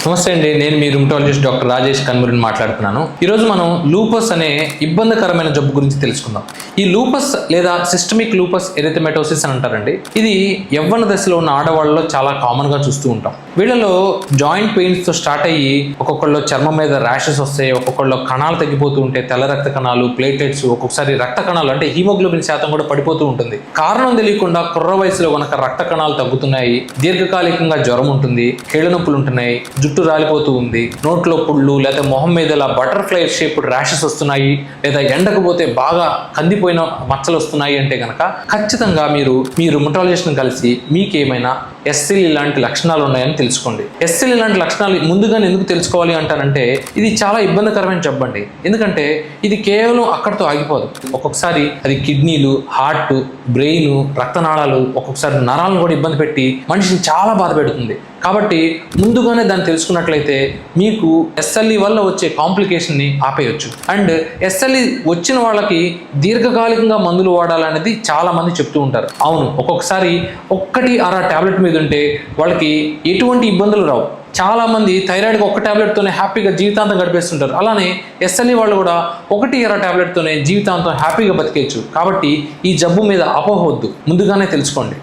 నమస్తే అండి, నేను మీ రుమటాలజిస్ట్ డాక్టర్ రాజేష్ కన్మూరిని మాట్లాడుతున్నాను. ఈరోజు మనం లూపస్ అనే ఇబ్బందికరమైన జబ్బు గురించి తెలుసుకుందాం. ఈ లూపస్ లేదా సిస్టమిక్ లూపస్ ఎరిథమెటోసిస్ అని అంటారండి. ఇది యవ్వన దశలో ఉన్న ఆడవాళ్ళలో చాలా కామన్గా చూస్తూ ఉంటాం. వీళ్ళలో జాయింట్ పెయిన్స్తో స్టార్ట్ అయ్యి ఒక్కొక్కళ్ళు చర్మం మీద ర్యాషెస్ వస్తాయి, ఒక్కొక్కళ్ళు కణాలు తగ్గిపోతూ ఉంటాయి, తెల్ల రక్త కణాలు, ప్లేటెట్స్, ఒక్కొక్కసారి రక్త కణాలు అంటే హీమోగ్లోబిన్ శాతం కూడా పడిపోతూ ఉంటుంది. కారణం తెలియకుండా కుర్ర వయసులో కనుక రక్త కణాలు తగ్గుతున్నాయి, దీర్ఘకాలికంగా జ్వరం ఉంటుంది, కీళ్ళ నొప్పులు ఉంటున్నాయి, జుట్టు రాలిపోతూ ఉంది, నోట్లో పుళ్ళు లేదా మొహం మీద ఇలా బటర్ఫ్లై షేప్డ్ ర్యాషెస్ వస్తున్నాయి, లేదా ఎండకు పోతే బాగా కందిపోయిన మచ్చలు వస్తున్నాయి అంటే కనుక ఖచ్చితంగా మీరు మీ రుమటాలజిస్ట్ని కలిసి మీకేమైనా ఎస్ఎల్ఈ లాంటి లక్షణాలు ఉన్నాయని తెలుసుకోండి. ఎస్ఎల్ఈ లాంటి లక్షణాలు ముందుగానే ఎందుకు తెలుసుకోవాలి అంటారంటే ఇది చాలా ఇబ్బందికరమైన జబ్బు అండి. ఎందుకంటే ఇది కేవలం అక్కడితో ఆగిపోదు. ఒక్కొక్కసారి అది కిడ్నీలు, హార్ట్, బ్రెయిన్, రక్తనాళాలు, ఒక్కొక్కసారి నరాలను కూడా ఇబ్బంది పెట్టి మనిషిని చాలా బాధ పెడుతుంది. కాబట్టి ముందుగానే దాన్ని తెలుసుకున్నట్లయితే మీకు ఎస్ఎల్ఈ వల్ల వచ్చే కాంప్లికేషన్ని ఆపేయచ్చు. అండ్ ఎస్ఎల్ఈ వచ్చిన వాళ్ళకి దీర్ఘకాలికంగా మందులు వాడాలనేది చాలా మంది చెప్తూ ఉంటారు. అవును, ఒక్కొక్కసారి ఒక్కటి అర టాబ్లెట్ మీద ఉంటే వాళ్ళకి ఎటువంటి ఇబ్బందులు రావు. చాలా మంది థైరాయిడ్కి ఒక్క టాబ్లెట్తోనే హ్యాపీగా జీవితాంతం గడిపేస్తుంటారు. అలానే ఎస్ఎల్ఈ వాళ్ళు కూడా ఒకటి ఎర టాబ్లెట్తోనే జీవితాంతం హ్యాపీగా బతికేయచ్చు. కాబట్టి ఈ జబ్బు మీద అపోహ వద్దు, ముందుగానే తెలుసుకోండి.